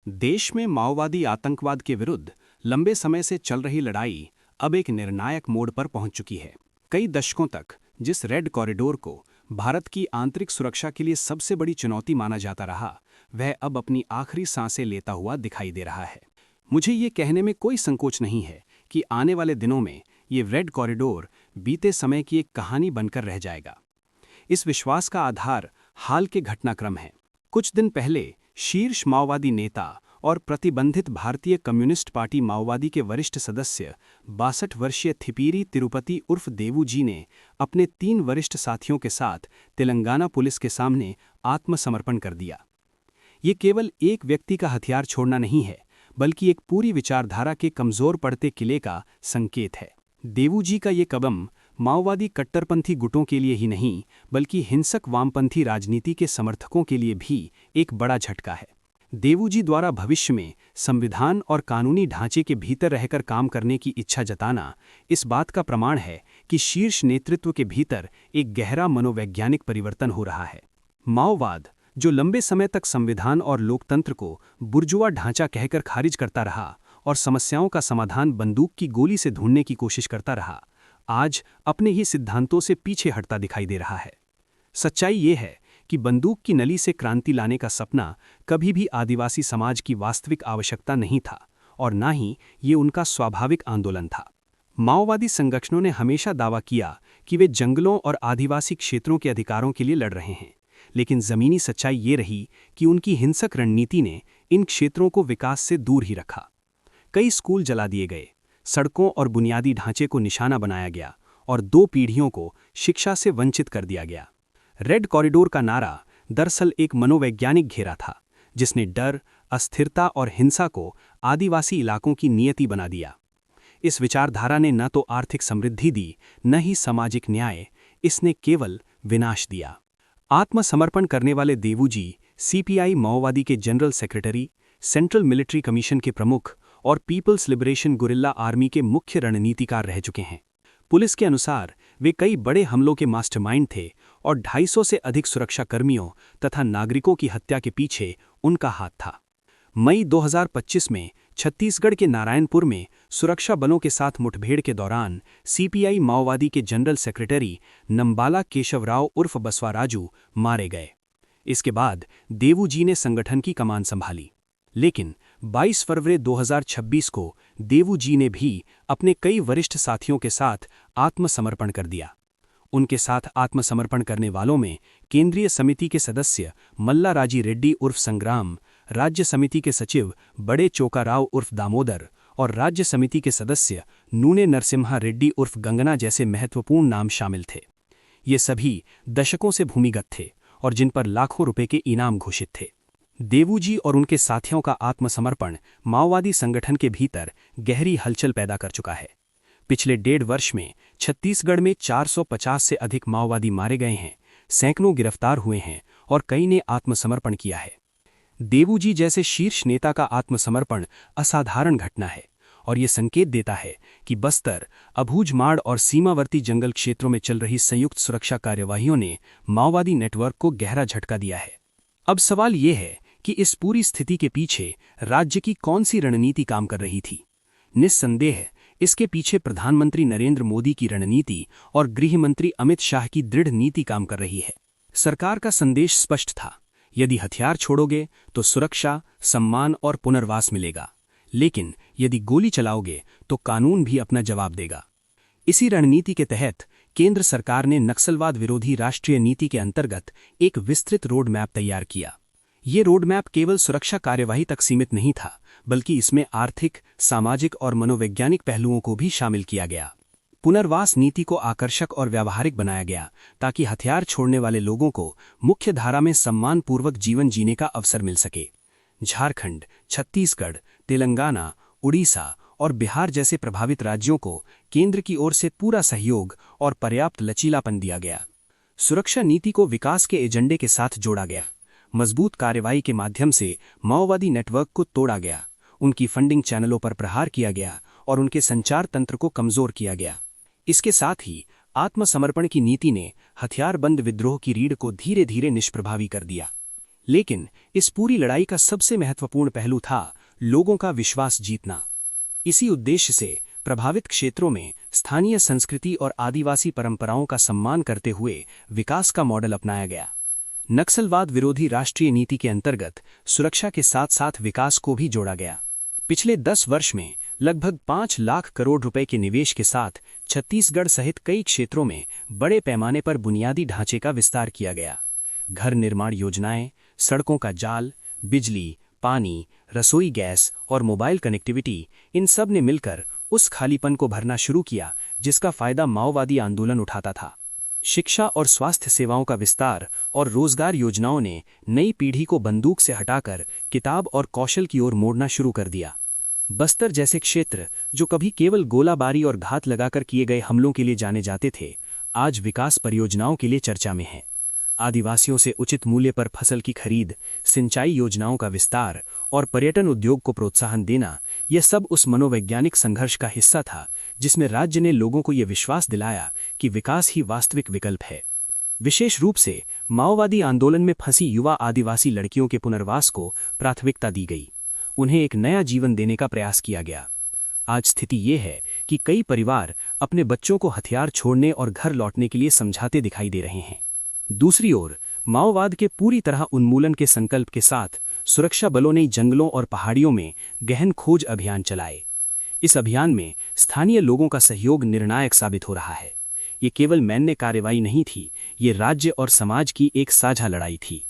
देश में माओवादी आतंकवाद के विरुद्ध लंबे समय से चल रही लड़ाई अब एक निर्णायक मोड़ पर पहुंच चुकी है। कई दशकों तक जिस रेड कॉरिडोर को भारत की आंतरिक सुरक्षा के लिए सबसे बड़ी चुनौती माना जाता रहा, वह अब अपनी आखिरी सांसें लेता हुआ दिखाई दे रहा है। मुझे ये कहने में कोई संकोच नहीं है कि आने वाले दिनों में ये रेड कॉरिडोर बीते समय की एक कहानी बनकर रह जाएगा। इस विश्वास का आधार हाल के घटनाक्रम है। कुछ दिन पहले शीर्ष माओवादी नेता और प्रतिबंधित भारतीय कम्युनिस्ट पार्टी माओवादी के वरिष्ठ सदस्य 62 वर्षीय थिपीरी तिरुपति उर्फ देवू जी ने अपने 3 वरिष्ठ साथियों के साथ तेलंगाना पुलिस के सामने आत्मसमर्पण कर दिया। ये केवल एक व्यक्ति का हथियार छोड़ना नहीं है, बल्कि एक पूरी विचारधारा के कमजोर पड़ते किले का संकेत है। देवू जी का ये कदम माओवादी कट्टरपंथी गुटों के लिए ही नहीं, बल्कि हिंसक वामपंथी राजनीति के समर्थकों के लिए भी एक बड़ा झटका है। देवू जी द्वारा भविष्य में संविधान और कानूनी ढांचे के भीतर रहकर काम करने की इच्छा जताना इस बात का प्रमाण है कि शीर्ष नेतृत्व के भीतर एक गहरा मनोवैज्ञानिक परिवर्तन हो रहा है। माओवाद, जो लंबे समय तक संविधान और लोकतंत्र को बुर्जुआ ढांचा कहकर खारिज करता रहा और समस्याओं का समाधान बंदूक की गोली से ढूंढने की कोशिश करता रहा, आज अपने ही सिद्धांतों से पीछे हटता दिखाई दे रहा है। सच्चाई ये है कि बंदूक की नली से क्रांति लाने का सपना कभी भी आदिवासी समाज की वास्तविक आवश्यकता नहीं था और न ही ये उनका स्वाभाविक आंदोलन था। माओवादी संगठनों ने हमेशा दावा किया कि वे जंगलों और आदिवासी क्षेत्रों के अधिकारों के लिए लड़ रहे हैं, लेकिन जमीनी सच्चाई ये रही कि उनकी हिंसक रणनीति ने इन क्षेत्रों को विकास से दूर ही रखा। कई स्कूल जला दिए गए, सड़कों और बुनियादी ढांचे को निशाना बनाया गया और 2 पीढ़ियों को शिक्षा से वंचित कर दिया गया। रेड कॉरिडोर का नारा दरअसल एक मनोवैज्ञानिक घेरा था, जिसने डर, अस्थिरता और हिंसा को आदिवासी इलाकों की नियति बना दिया। इस विचारधारा ने न तो आर्थिक समृद्धि दी, न ही सामाजिक न्याय, इसने केवल विनाश दिया। आत्मसमर्पण करने वाले देवू जी सीपीआई माओवादी के general secretary, central military commission के प्रमुख और पीपल्स लिबरेशन गुरिल्ला आर्मी के मुख्य रणनीतिकार रह चुके हैं। पुलिस के अनुसार वे कई बड़े हमलों के मास्टरमाइंड थे और 250 से अधिक सुरक्षाकर्मियों तथा नागरिकों की हत्या के पीछे उनका हाथ था। मई 2025 में छत्तीसगढ़ के नारायणपुर में सुरक्षा बलों के साथ मुठभेड़ के दौरान सीपीआई माओवादी के जनरल सेक्रेटरी नंबाला केशवराव उर्फ बसवाराजू मारे गए। इसके बाद देवू जी ने संगठन की कमान संभाली, लेकिन 22 फरवरी 2026 को देवू जी ने भी अपने कई वरिष्ठ साथियों के साथ आत्मसमर्पण कर दिया। उनके साथ आत्मसमर्पण करने वालों में केंद्रीय समिति के सदस्य मल्ला राजी रेड्डी उर्फ संग्राम, राज्य समिति के सचिव बड़े चोकाराव उर्फ दामोदर और राज्य समिति के सदस्य नूने नरसिम्हा रेड्डी उर्फ गंगना जैसे महत्वपूर्ण नाम शामिल थे। ये सभी दशकों से भूमिगत थे और जिन पर लाखों रुपए के इनाम घोषित थे। देवू जी और उनके साथियों का आत्मसमर्पण माओवादी संगठन के भीतर गहरी हलचल पैदा कर चुका है। पिछले 1.5 वर्ष में छत्तीसगढ़ में 450 से अधिक माओवादी मारे गए हैं, सैकड़ों गिरफ्तार हुए हैं और कई ने आत्मसमर्पण किया है। देवू जी जैसे शीर्ष नेता का आत्मसमर्पण असाधारण घटना है और ये संकेत देता है कि बस्तर, अबूझमाड़ और सीमावर्ती जंगल क्षेत्रों में चल रही संयुक्त सुरक्षा कार्यवाहियों ने माओवादी नेटवर्क को गहरा झटका दिया है। अब सवाल ये है कि इस पूरी स्थिति के पीछे राज्य की कौन सी रणनीति काम कर रही थी। निस्संदेह इसके पीछे प्रधानमंत्री नरेंद्र मोदी की रणनीति और गृह मंत्री अमित शाह की दृढ़ नीति काम कर रही है। सरकार का संदेश स्पष्ट था, यदि हथियार छोड़ोगे तो सुरक्षा, सम्मान और पुनर्वास मिलेगा, लेकिन यदि गोली चलाओगे तो कानून भी अपना जवाब देगा। इसी रणनीति के तहत केंद्र सरकार ने नक्सलवाद विरोधी राष्ट्रीय नीति के अंतर्गत एक विस्तृत रोड मैप तैयार किया। ये रोड मैप केवल सुरक्षा कार्यवाही तक सीमित नहीं था, बल्कि इसमें आर्थिक, सामाजिक और मनोवैज्ञानिक पहलुओं को भी शामिल किया गया। पुनर्वास नीति को आकर्षक और व्यावहारिक बनाया गया ताकि हथियार छोड़ने वाले लोगों को मुख्य धारा में सम्मानपूर्वक जीवन जीने का अवसर मिल सके। झारखंड, छत्तीसगढ़, तेलंगाना, उड़ीसा और बिहार जैसे प्रभावित राज्यों को केंद्र की ओर से पूरा सहयोग और पर्याप्त लचीलापन दिया गया। सुरक्षा नीति को विकास के एजेंडे के साथ जोड़ा गया। मजबूत कार्रवाई के माध्यम से माओवादी नेटवर्क को तोड़ा गया, उनकी फंडिंग चैनलों पर प्रहार किया गया और उनके संचार तंत्र को कमजोर किया गया। इसके साथ ही आत्मसमर्पण की नीति ने हथियारबंद विद्रोह की रीढ़ को धीरे धीरे निष्प्रभावी कर दिया। लेकिन इस पूरी लड़ाई का सबसे महत्वपूर्ण पहलू था लोगों का विश्वास जीतना। इसी उद्देश्य से प्रभावित क्षेत्रों में स्थानीय संस्कृति और आदिवासी परंपराओं का सम्मान करते हुए विकास का मॉडल अपनाया गया। नक्सलवाद विरोधी राष्ट्रीय नीति के अंतर्गत सुरक्षा के साथ साथ विकास को भी जोड़ा गया। पिछले 10 वर्ष में लगभग 5 लाख करोड़ रुपए के निवेश के साथ छत्तीसगढ़ सहित कई क्षेत्रों में बड़े पैमाने पर बुनियादी ढांचे का विस्तार किया गया। घर निर्माण योजनाएं, सड़कों का जाल, बिजली, पानी, रसोई गैस और मोबाइल कनेक्टिविटी, इन सब ने मिलकर उस खालीपन को भरना शुरू किया जिसका फायदा माओवादी आंदोलन उठाता था। शिक्षा और स्वास्थ्य सेवाओं का विस्तार और रोजगार योजनाओं ने नई पीढ़ी को बंदूक से हटाकर किताब और कौशल की ओर मोड़ना शुरू कर दिया। बस्तर जैसे क्षेत्र जो कभी केवल गोलाबारी और घात लगाकर किए गए हमलों के लिए जाने जाते थे, आज विकास परियोजनाओं के लिए चर्चा में हैं। आदिवासियों से उचित मूल्य पर फसल की खरीद, सिंचाई योजनाओं का विस्तार और पर्यटन उद्योग को प्रोत्साहन देना, यह सब उस मनोवैज्ञानिक संघर्ष का हिस्सा था जिसमें राज्य ने लोगों को यह विश्वास दिलाया कि विकास ही वास्तविक विकल्प है। विशेष रूप से माओवादी आंदोलन में फंसी युवा आदिवासी लड़कियों के पुनर्वास को प्राथमिकता दी गई। उन्हें एक नया जीवन देने का प्रयास किया गया। आज स्थिति ये है कि कई परिवार अपने बच्चों को हथियार छोड़ने और घर लौटने के लिए समझाते दिखाई दे रहे हैं। दूसरी ओर माओवाद के पूरी तरह उन्मूलन के संकल्प के साथ सुरक्षा बलों ने जंगलों और पहाड़ियों में गहन खोज अभियान चलाए। इस अभियान में स्थानीय लोगों का सहयोग निर्णायक साबित हो रहा है। ये केवल सैन्य कार्रवाई नहीं थी, ये राज्य और समाज की एक साझा लड़ाई थी।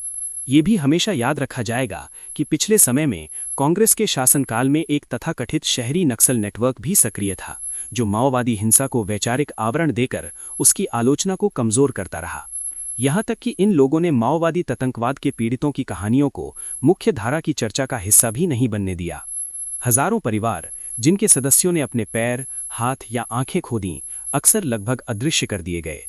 ये भी हमेशा याद रखा जाएगा कि पिछले समय में कांग्रेस के शासनकाल में एक तथाकथित शहरी नक्सल नेटवर्क भी सक्रिय था, जो माओवादी हिंसा को वैचारिक आवरण देकर उसकी आलोचना को कमजोर करता रहा। यहाँ तक कि इन लोगों ने माओवादी आतंकवाद के पीड़ितों की कहानियों को मुख्य धारा की चर्चा का हिस्सा भी नहीं बनने दिया। हजारों परिवार जिनके सदस्यों ने अपने पैर, हाथ या आंखें खो दीं, अक्सर लगभग अदृश्य कर दिए गए।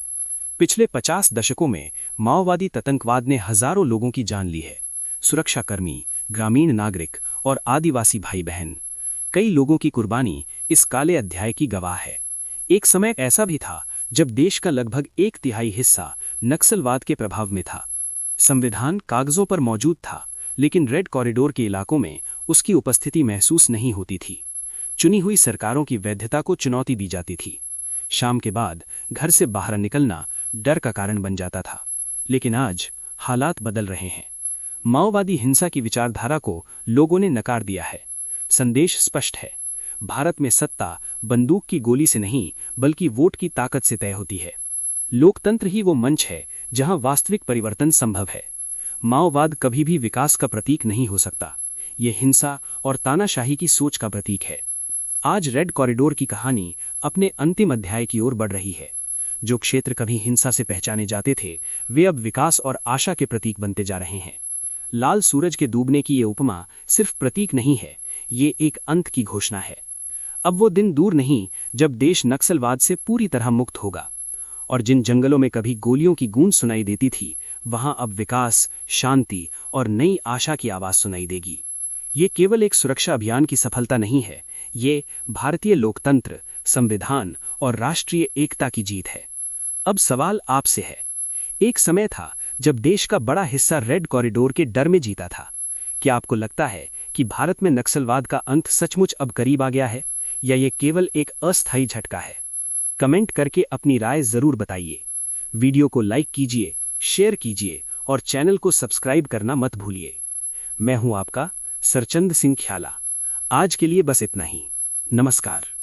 पिछले 50 दशकों में माओवादी आतंकवाद ने हजारों लोगों की जान ली है। सुरक्षाकर्मी, ग्रामीण नागरिक और आदिवासी भाई बहन, कई लोगों की कुर्बानी इस काले अध्याय की गवाह है। एक समय ऐसा भी था जब देश का लगभग 1/3 हिस्सा नक्सलवाद के प्रभाव में था। संविधान कागजों पर मौजूद था, लेकिन रेड कॉरिडोर के इलाकों में उसकी उपस्थिति महसूस नहीं होती थी। चुनी हुई सरकारों की वैधता को चुनौती दी जाती थी। शाम के बाद घर से बाहर निकलना डर का कारण बन जाता था। लेकिन आज हालात बदल रहे हैं। माओवादी हिंसा की विचारधारा को लोगों ने नकार दिया है। संदेश स्पष्ट है, भारत में सत्ता बंदूक की गोली से नहीं बल्कि वोट की ताकत से तय होती है। लोकतंत्र ही वो मंच है जहां वास्तविक परिवर्तन संभव है। माओवाद कभी भी विकास का प्रतीक नहीं हो सकता। ये हिंसा और तानाशाही की सोच का प्रतीक है। आज रेड कॉरिडोर की कहानी अपने अंतिम अध्याय की ओर बढ़ रही है। जो क्षेत्र कभी हिंसा से पहचाने जाते थे, वे अब विकास और आशा के प्रतीक बनते जा रहे हैं। लाल सूरज के डूबने की ये उपमा सिर्फ प्रतीक नहीं है, ये एक अंत की घोषणा है। अब वो दिन दूर नहीं जब देश नक्सलवाद से पूरी तरह मुक्त होगा और जिन जंगलों में कभी गोलियों की गूंज सुनाई देती थी, वहां अब विकास, शांति और नई आशा की आवाज सुनाई देगी। ये केवल एक सुरक्षा अभियान की सफलता नहीं है, ये भारतीय लोकतंत्र, संविधान और राष्ट्रीय एकता की जीत है। अब सवाल आपसे है, एक समय था जब देश का बड़ा हिस्सा रेड कॉरिडोर के डर में जीता था। क्या आपको लगता है कि भारत में नक्सलवाद का अंत सचमुच अब करीब आ गया है, या ये केवल एक अस्थायी झटका है? कमेंट करके अपनी राय जरूर बताइए। वीडियो को लाइक कीजिए, शेयर कीजिए और चैनल को सब्सक्राइब करना मत भूलिए। मैं हूं आपका सरचंद सिंह ख्याला। आज के लिए बस इतना ही। नमस्कार।